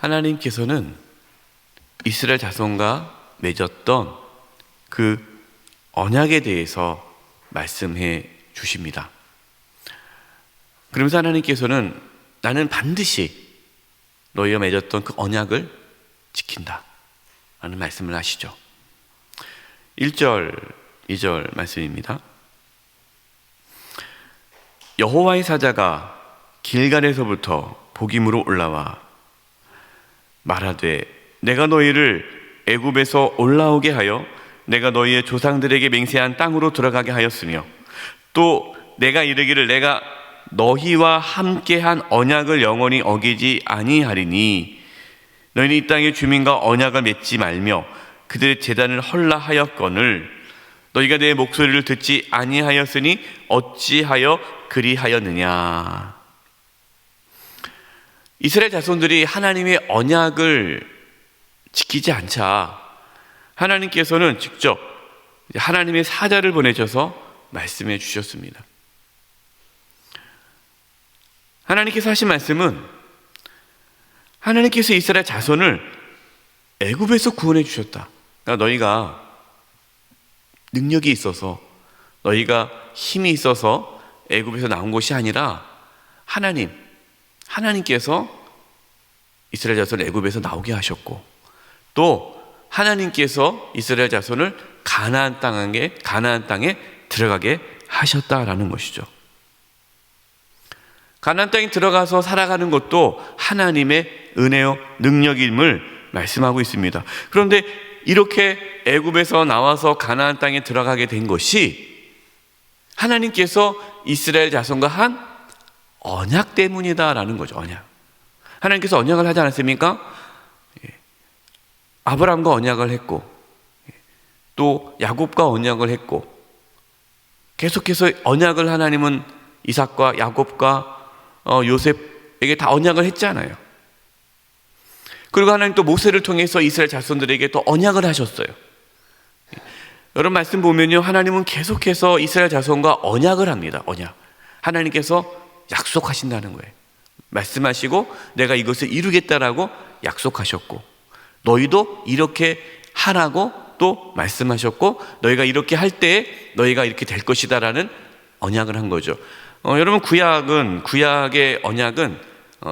하나님께서는 이스라엘 자손과 맺었던 그 언약에 대해서 말씀해 주십니다. 그러면서 하나님께서는 나는 반드시 너희와 맺었던 그 언약을 지킨다 라는 말씀을 하시죠. 1절, 2절 말씀입니다. 여호와의 사자가 길갈에서부터 복임으로 올라와 말하되 내가 너희를 애굽에서 올라오게 하여 내가 너희의 조상들에게 맹세한 땅으로 들어가게 하였으며 또 내가 이르기를 내가 너희와 함께한 언약을 영원히 어기지 아니하리니 너희는 이 땅의 주민과 언약을 맺지 말며 그들의 제단을 헐라 하였거늘 너희가 내 목소리를 듣지 아니하였으니 어찌하여 그리하였느냐. 이스라엘 자손들이 하나님의 언약을 지키지 않자 하나님께서는 직접 하나님의 사자를 보내셔서 말씀해 주셨습니다. 하나님께서 하신 말씀은 하나님께서 이스라엘 자손을 애굽에서 구원해 주셨다. 그러니까 너희가 능력이 있어서 너희가 힘이 있어서 애굽에서 나온 것이 아니라 하나님께서 이스라엘 자손을 애굽에서 나오게 하셨고 또 하나님께서 이스라엘 자손을 가나안 땅에 들어가게 하셨다라는 것이죠. 가나안 땅에 들어가서 살아가는 것도 하나님의 은혜요 능력임을 말씀하고 있습니다. 그런데 이렇게 애굽에서 나와서 가나안 땅에 들어가게 된 것이 하나님께서 이스라엘 자손과 한 언약 때문이다라는 거죠. 언약. 하나님께서 언약을 하지 않았습니까? 아브라함과 언약을 했고 또 야곱과 언약을 했고 계속해서 언약을 하나님은 이삭과 야곱과 요셉에게 다 언약을 했잖아요. 그리고 하나님 또 모세를 통해서 이스라엘 자손들에게 또 언약을 하셨어요. 여러분 말씀 보면요, 하나님은 계속해서 이스라엘 자손과 언약을 합니다. 언약. 하나님께서 약속하신다는 거예요. 말씀하시고 내가 이것을 이루겠다라고 약속하셨고 너희도 이렇게 하라고 또 말씀하셨고 너희가 이렇게 할 때에 너희가 이렇게 될 것이다라는 언약을 한 거죠. 여러분 구약의 언약은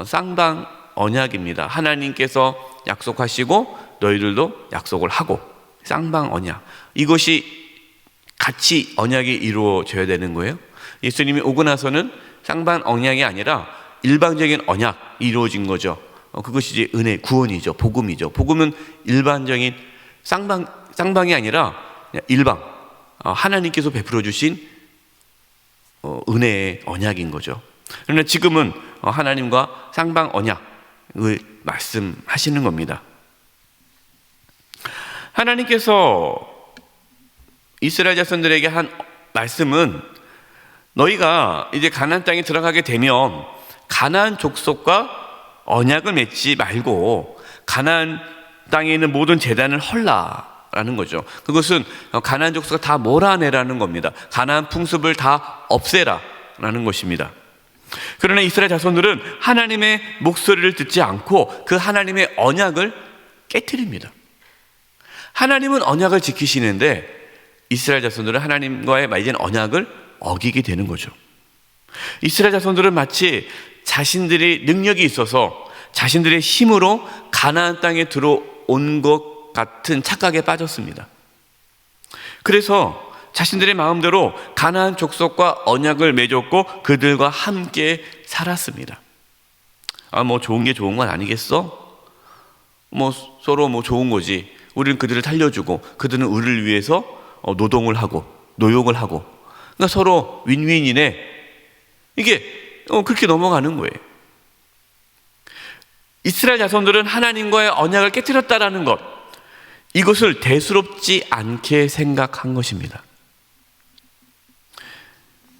쌍방 언약입니다. 하나님께서 약속하시고 너희들도 약속을 하고 쌍방 언약, 이것이 같이 언약이 이루어져야 되는 거예요. 예수님이 오고 나서는 쌍방 언약이 아니라 일방적인 언약이 이루어진 거죠. 그것이 이제 은혜, 구원이죠. 복음이죠. 복음은 일반적인 쌍방이 아니라 그냥 일방, 하나님께서 베풀어 주신 은혜의 언약인 거죠. 그러나 지금은 하나님과 쌍방 언약을 말씀하시는 겁니다. 하나님께서 이스라엘 자손들에게 한 말씀은 너희가 이제 가나안 땅에 들어가게 되면 가나안 족속과 언약을 맺지 말고 가나안 땅에 있는 모든 제단을 헐라라는 거죠. 그것은 가나안 족속을 다 몰아내라는 겁니다. 가나안 풍습을 다 없애라라는 것입니다. 그러나 이스라엘 자손들은 하나님의 목소리를 듣지 않고 그 하나님의 언약을 깨트립니다. 하나님은 언약을 지키시는데 이스라엘 자손들은 하나님과의 맺은 언약을 어기게 되는 거죠. 이스라엘 자손들은 마치 자신들이 능력이 있어서 자신들의 힘으로 가나안 땅에 들어온 것 같은 착각에 빠졌습니다. 그래서 자신들의 마음대로 가나안 족속과 언약을 맺었고 그들과 함께 살았습니다. 좋은 게 좋은 건 아니겠어? 서로 좋은 거지. 우리는 그들을 살려주고 그들은 우리를 위해서 노동을 하고 노역을 하고, 그러니까 서로 윈윈이네. 이게 그렇게 넘어가는 거예요. 이스라엘 자손들은 하나님과의 언약을 깨뜨렸다라는 것, 이것을 대수롭지 않게 생각한 것입니다.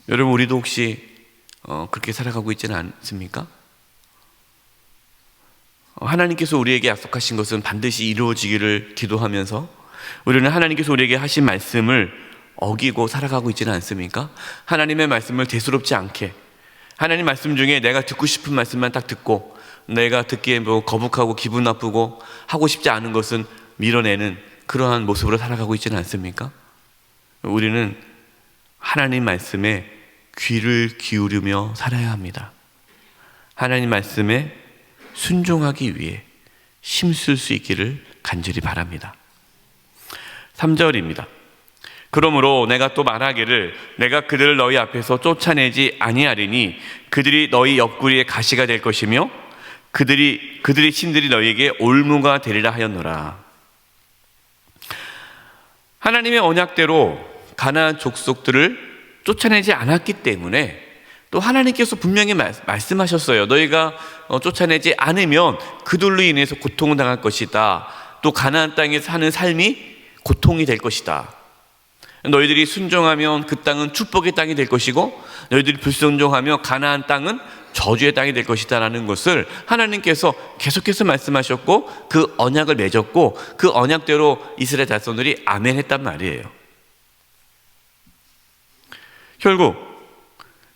여러분, 우리도 혹시 그렇게 살아가고 있지는 않습니까? 하나님께서 우리에게 약속하신 것은 반드시 이루어지기를 기도하면서 우리는 하나님께서 우리에게 하신 말씀을 어기고 살아가고 있지는 않습니까? 하나님의 말씀을 대수롭지 않게, 하나님 말씀 중에 내가 듣고 싶은 말씀만 딱 듣고 내가 듣기에 뭐 거북하고 기분 나쁘고 하고 싶지 않은 것은 밀어내는 그러한 모습으로 살아가고 있지는 않습니까? 우리는 하나님 말씀에 귀를 기울이며 살아야 합니다. 하나님 말씀에 순종하기 위해 힘쓸 수 있기를 간절히 바랍니다. 3절입니다. 그러므로 내가 또 말하기를 내가 그들을 너희 앞에서 쫓아내지 아니하리니 그들이 너희 옆구리에 가시가 될 것이며 그들의 신들이 너희에게 올무가 되리라 하였노라. 하나님의 언약대로 가나안 족속들을 쫓아내지 않았기 때문에 또 하나님께서 분명히 말씀하셨어요. 너희가 쫓아내지 않으면 그들로 인해서 고통을 당할 것이다. 또 가나안 땅에 사는 삶이 고통이 될 것이다. 너희들이 순종하면 그 땅은 축복의 땅이 될 것이고 너희들이 불순종하면 가나안 땅은 저주의 땅이 될 것이다 라는 것을 하나님께서 계속해서 말씀하셨고 그 언약을 맺었고 그 언약대로 이스라엘 자손들이 아멘 했단 말이에요. 결국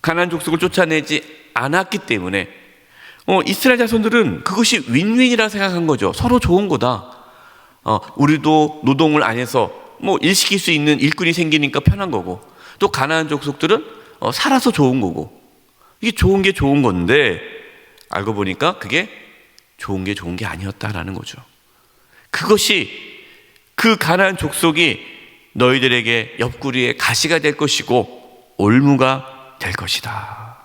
가나안 족속을 쫓아내지 않았기 때문에 이스라엘 자손들은 그것이 윈윈이라 생각한 거죠. 서로 좋은 거다. 우리도 노동을 안 해서 일 시킬 수 있는 일꾼이 생기니까 편한 거고 또 가나안 족속들은 살아서 좋은 거고 이게 좋은 게 좋은 건데 알고 보니까 그게 좋은 게 아니었다라는 거죠. 그것이 그 가나안 족속이 너희들에게 옆구리에 가시가 될 것이고 올무가 될 것이다.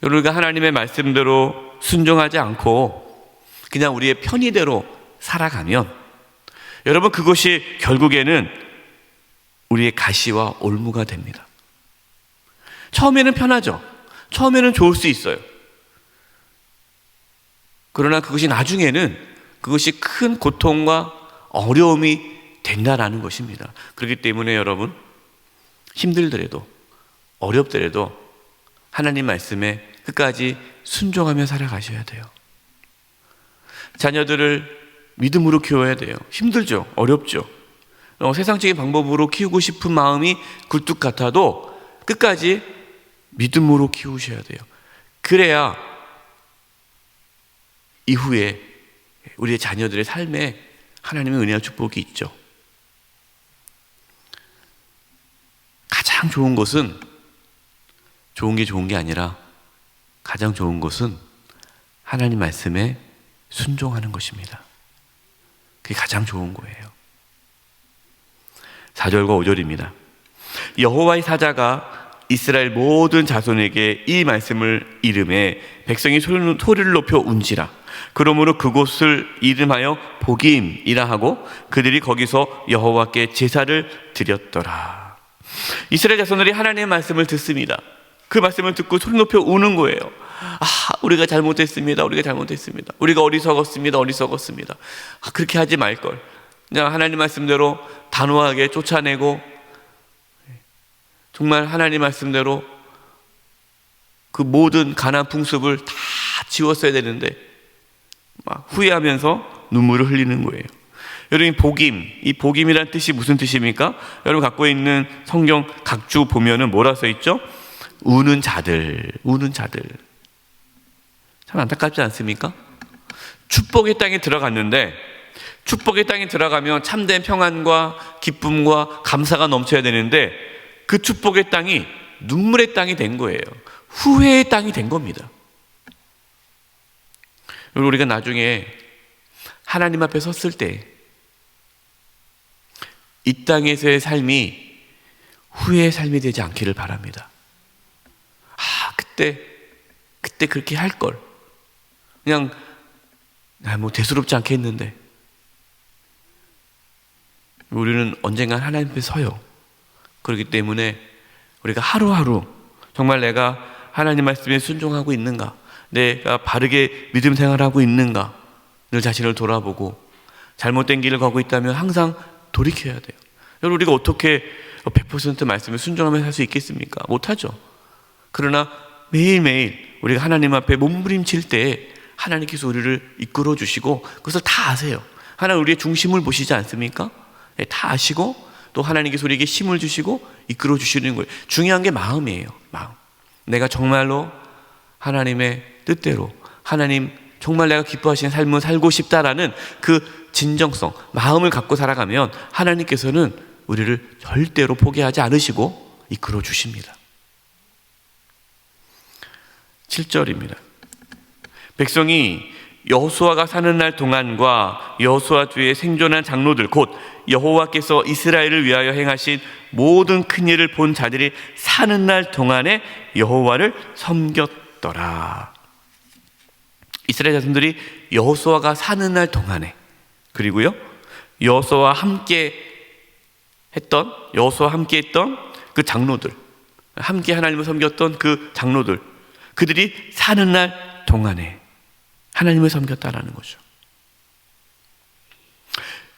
우리가 하나님의 말씀대로 순종하지 않고 그냥 우리의 편의대로 살아가면 여러분 그것이 결국에는 우리의 가시와 올무가 됩니다. 처음에는 편하죠. 처음에는 좋을 수 있어요. 그러나 그것이 나중에는 그것이 큰 고통과 어려움이 된다라는 것입니다. 그렇기 때문에 여러분 힘들더라도 어렵더라도 하나님 말씀에 끝까지 순종하며 살아가셔야 돼요. 자녀들을 믿음으로 키워야 돼요. 힘들죠. 어렵죠. 세상적인 방법으로 키우고 싶은 마음이 굴뚝 같아도 끝까지 믿음으로 키우셔야 돼요. 그래야 이후에 우리의 자녀들의 삶에 하나님의 은혜와 축복이 있죠. 가장 좋은 것은 좋은 게 아니라 가장 좋은 것은 하나님 말씀에 순종하는 것입니다. 그게 가장 좋은 거예요. 4절과 5절입니다. 여호와의 사자가 이스라엘 모든 자손에게 이 말씀을 이름해 백성이 소리를 높여 운지라. 그러므로 그곳을 이름하여 보김이라 하고 그들이 거기서 여호와께 제사를 드렸더라. 이스라엘 자손들이 하나님의 말씀을 듣습니다. 그 말씀을 듣고 소리 높여 우는 거예요. 우리가 잘못했습니다. 우리가 어리석었습니다. 그렇게 하지 말걸. 그냥 하나님 말씀대로 단호하게 쫓아내고 정말 하나님 말씀대로 그 모든 가나안 풍습을 다 지웠어야 되는데 막 후회하면서 눈물을 흘리는 거예요. 여러분 이 복임이란 뜻이 무슨 뜻입니까? 여러분 갖고 있는 성경 각주 보면은 뭐라 써 있죠? 우는 자들. 참 안타깝지 않습니까? 축복의 땅에 들어갔는데 축복의 땅에 들어가면 참된 평안과 기쁨과 감사가 넘쳐야 되는데 그 축복의 땅이 눈물의 땅이 된 거예요. 후회의 땅이 된 겁니다. 그리고 우리가 나중에 하나님 앞에 섰을 때 이 땅에서의 삶이 후회의 삶이 되지 않기를 바랍니다. 그때 그렇게 할 걸. 그냥 대수롭지 않게 했는데. 우리는 언젠간 하나님 앞에 서요. 그렇기 때문에 우리가 하루하루 정말 내가 하나님 말씀에 순종하고 있는가, 내가 바르게 믿음 생활하고 있는가 늘 자신을 돌아보고 잘못된 길을 가고 있다면 항상 돌이켜야 돼요. 여러분 우리가 어떻게 100% 말씀에 순종하면서 살 수 있겠습니까? 못하죠. 그러나 매일매일 우리가 하나님 앞에 몸부림칠 때 하나님께서 우리를 이끌어 주시고 그것을 다 아세요. 하나님 우리의 중심을 보시지 않습니까? 다 아시고 또 하나님께서 우리에게 힘을 주시고 이끌어 주시는 거예요. 중요한 게 마음이에요. 마음. 내가 정말로 하나님의 뜻대로 하나님 정말 내가 기뻐하시는 삶을 살고 싶다라는 그 진정성, 마음을 갖고 살아가면 하나님께서는 우리를 절대로 포기하지 않으시고 이끌어 주십니다. 7절입니다. 백성이 여호수아가 사는 날 동안과 여호수아 뒤에 생존한 장로들 곧 여호와께서 이스라엘을 위하여 행하신 모든 큰 일을 본 자들이 사는 날 동안에 여호와를 섬겼더라. 이스라엘 자손들이 여호수아가 사는 날 동안에, 그리고요 여호수아와 함께 했던 그 장로들, 함께 하나님을 섬겼던 그 장로들, 그들이 사는 날 동안에 하나님을 섬겼다라는 거죠.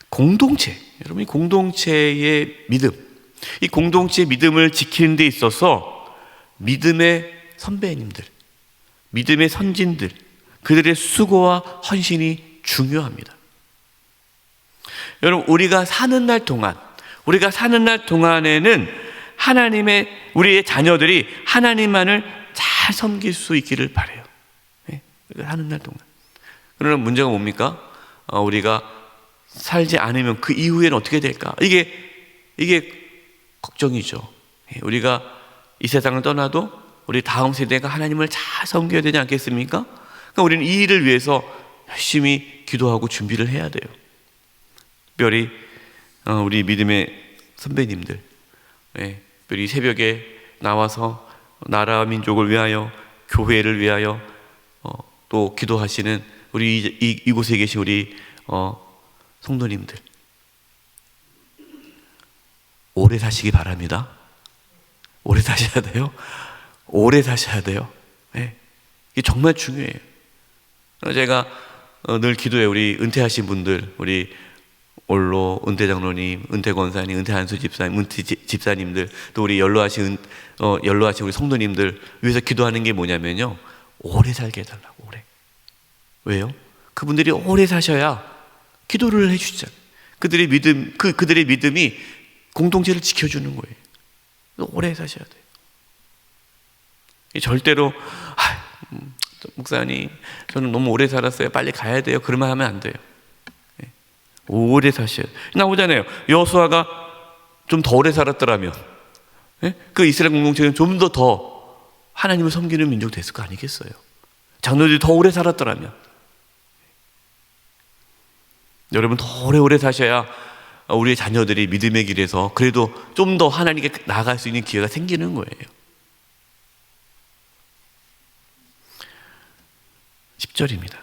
공동체, 여러분이 공동체의 믿음, 이 공동체의 믿음을 지키는 데 있어서 믿음의 선배님들, 믿음의 선진들, 그들의 수고와 헌신이 중요합니다. 여러분, 우리가 사는 날 동안에는 우리의 자녀들이 하나님만을 잘 섬길 수 있기를 바라요. 하는 날 동안. 그러나 문제가 뭡니까? 우리가 살지 않으면 그 이후에는 어떻게 될까? 이게 걱정이죠. 우리가 이 세상을 떠나도 우리 다음 세대가 하나님을 잘 섬겨야 되지 않겠습니까? 그러니까 우리는 이 일을 위해서 열심히 기도하고 준비를 해야 돼요. 특별히 우리 믿음의 선배님들, 특별히 새벽에 나와서 나라와 민족을 위하여, 교회를 위하여 또 기도하시는 우리 이곳에 계신 우리 성도님들, 오래 사시기 바랍니다. 오래 사셔야 돼요. 오래 사셔야 돼요. 이게 정말 중요해요. 제가 늘 기도해요. 우리 은퇴하신 분들, 우리 올로 은퇴 장로님, 은퇴 권사님, 은퇴 한수 집사님, 은퇴 집사님들, 또 우리 연로하신 우리 성도님들 위해서 기도하는 게 뭐냐면요, 오래 살게 해달라고. 오래. 왜요? 그분들이 오래 사셔야 기도를 해주시잖아요. 그들의 믿음이 공동체를 지켜주는 거예요. 오래 사셔야 돼요. 절대로 목사님 저는 너무 오래 살았어요, 빨리 가야 돼요, 그러면 하면 안 돼요. 오래 사셔야 돼요. 나오잖아요. 여호수아가 좀 더 오래 살았더라면 그 이스라엘 공동체는 좀 더 하나님을 섬기는 민족 됐을 거 아니겠어요? 장로들이 더 오래 살았더라면. 여러분, 더 오래 사셔야 우리의 자녀들이 믿음의 길에서 그래도 좀 더 하나님께 나아갈 수 있는 기회가 생기는 거예요. 10절입니다.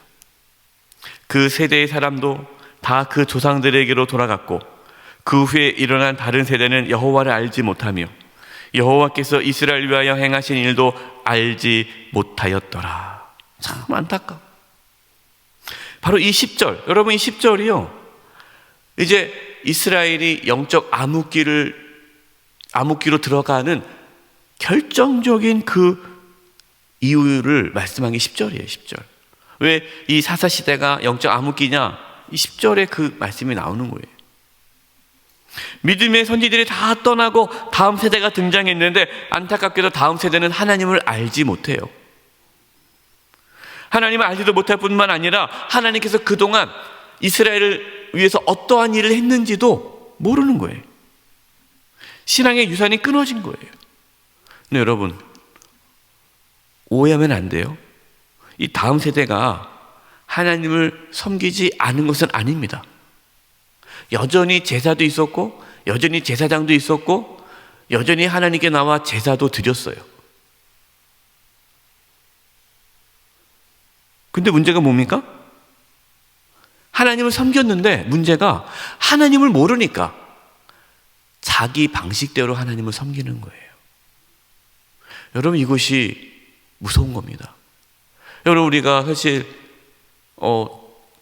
그 세대의 사람도 다 그 조상들에게로 돌아갔고 그 후에 일어난 다른 세대는 여호와를 알지 못하며 여호와께서 이스라엘 위하여 행하신 일도 알지 못하였더라. 참 안타까워. 바로 이 10절, 여러분, 이 10절이요, 이제 이스라엘이 영적 암흑기로 들어가는 결정적인 그 이유를 말씀한 게 10절이에요. 10절. 왜 이 사사시대가 영적 암흑기냐? 이 10절에 그 말씀이 나오는 거예요. 믿음의 선지들이 다 떠나고 다음 세대가 등장했는데 안타깝게도 다음 세대는 하나님을 알지 못해요. 하나님을 알지도 못할 뿐만 아니라 하나님께서 그동안 이스라엘을 위해서 어떠한 일을 했는지도 모르는 거예요. 신앙의 유산이 끊어진 거예요. 근데 여러분, 오해하면 안 돼요. 이 다음 세대가 하나님을 섬기지 않은 것은 아닙니다. 여전히 제사도 있었고, 여전히 제사장도 있었고, 여전히 하나님께 나와 제사도 드렸어요. 근데 문제가 뭡니까? 하나님을 섬겼는데 문제가 하나님을 모르니까 자기 방식대로 하나님을 섬기는 거예요. 여러분, 이것이 무서운 겁니다. 여러분, 우리가 사실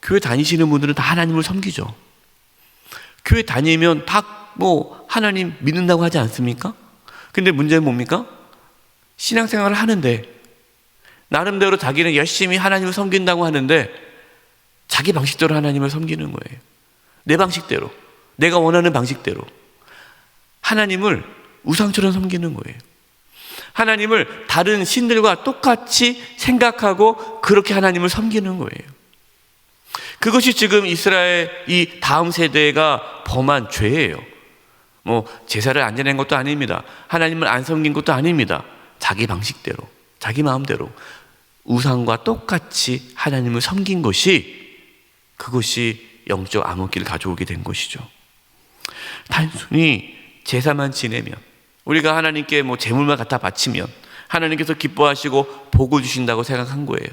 교회 다니시는 분들은 다 하나님을 섬기죠. 교회 다니면 다 하나님 믿는다고 하지 않습니까? 근데 문제는 뭡니까? 신앙생활을 하는데 나름대로 자기는 열심히 하나님을 섬긴다고 하는데 자기 방식대로 하나님을 섬기는 거예요. 내 방식대로, 내가 원하는 방식대로 하나님을 우상처럼 섬기는 거예요. 하나님을 다른 신들과 똑같이 생각하고 그렇게 하나님을 섬기는 거예요. 그것이 지금 이스라엘 이 다음 세대가 범한 죄예요. 제사를 안 지낸 것도 아닙니다. 하나님을 안 섬긴 것도 아닙니다. 자기 방식대로, 자기 마음대로 우상과 똑같이 하나님을 섬긴 것이, 그것이 영적 암흑기를 가져오게 된 것이죠. 단순히 제사만 지내면, 우리가 하나님께 제물만 갖다 바치면 하나님께서 기뻐하시고 복을 주신다고 생각한 거예요.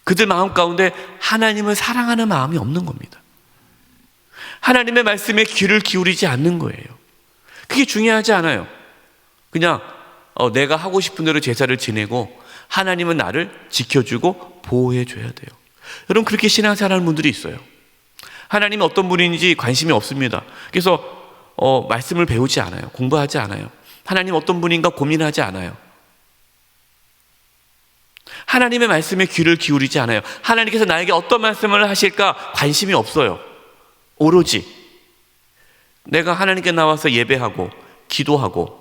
그들 마음 가운데 하나님을 사랑하는 마음이 없는 겁니다. 하나님의 말씀에 귀를 기울이지 않는 거예요. 그게 중요하지 않아요. 그냥 내가 하고 싶은 대로 제사를 지내고 하나님은 나를 지켜주고 보호해줘야 돼요. 여러분, 그렇게 신앙생활하는 분들이 있어요. 하나님은 어떤 분인지 관심이 없습니다. 그래서 말씀을 배우지 않아요. 공부하지 않아요. 하나님 어떤 분인가 고민하지 않아요. 하나님의 말씀에 귀를 기울이지 않아요. 하나님께서 나에게 어떤 말씀을 하실까 관심이 없어요. 오로지 내가 하나님께 나와서 예배하고 기도하고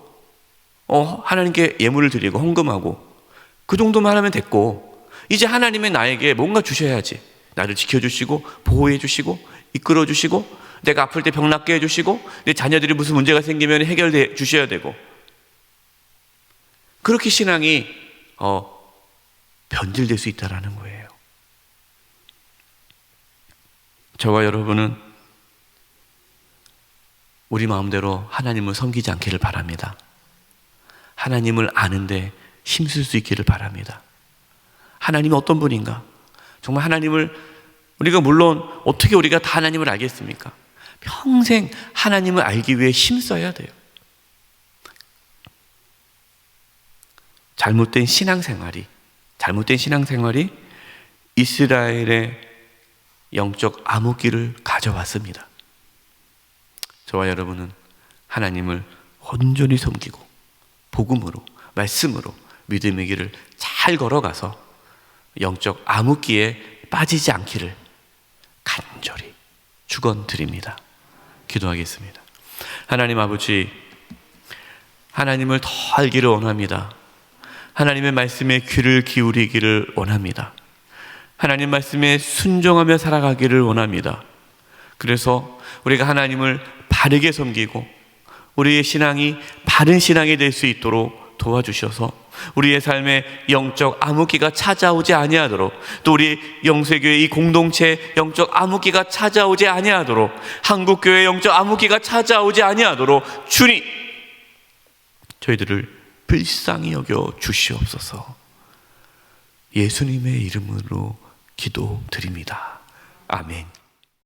하나님께 예물을 드리고 헌금하고 그 정도만 하면 됐고, 이제 하나님의 나에게 뭔가 주셔야지. 나를 지켜주시고 보호해 주시고 이끌어 주시고, 내가 아플 때 병 낫게 해주시고, 내 자녀들이 무슨 문제가 생기면 해결해 주셔야 되고, 그렇게 신앙이 변질될 수 있다는 거예요. 저와 여러분은 우리 마음대로 하나님을 섬기지 않기를 바랍니다. 하나님을 아는데 힘쓸 수 있기를 바랍니다. 하나님이 어떤 분인가? 정말 하나님을, 우리가 물론 어떻게 우리가 다 하나님을 알겠습니까? 평생 하나님을 알기 위해 힘써야 돼요. 잘못된 신앙생활이 이스라엘의 영적 암흑기를 가져왔습니다. 저와 여러분은 하나님을 온전히 섬기고 복음으로, 말씀으로 믿음의 길을 잘 걸어가서 영적 암흑기에 빠지지 않기를 간절히 축원드립니다. 기도하겠습니다. 하나님 아버지, 하나님을 더 알기를 원합니다. 하나님의 말씀에 귀를 기울이기를 원합니다. 하나님 말씀에 순종하며 살아가기를 원합니다. 그래서 우리가 하나님을 바르게 섬기고 우리의 신앙이 바른 신앙이 될 수 있도록 도와주셔서 우리의 삶에 영적 암흑기가 찾아오지 아니하도록, 또 우리 영세교회 이 공동체 영적 암흑기가 찾아오지 아니하도록, 한국교회 영적 암흑기가 찾아오지 아니하도록 주님 저희들을 불쌍히 여겨 주시옵소서. 예수님의 이름으로 기도드립니다. 아멘.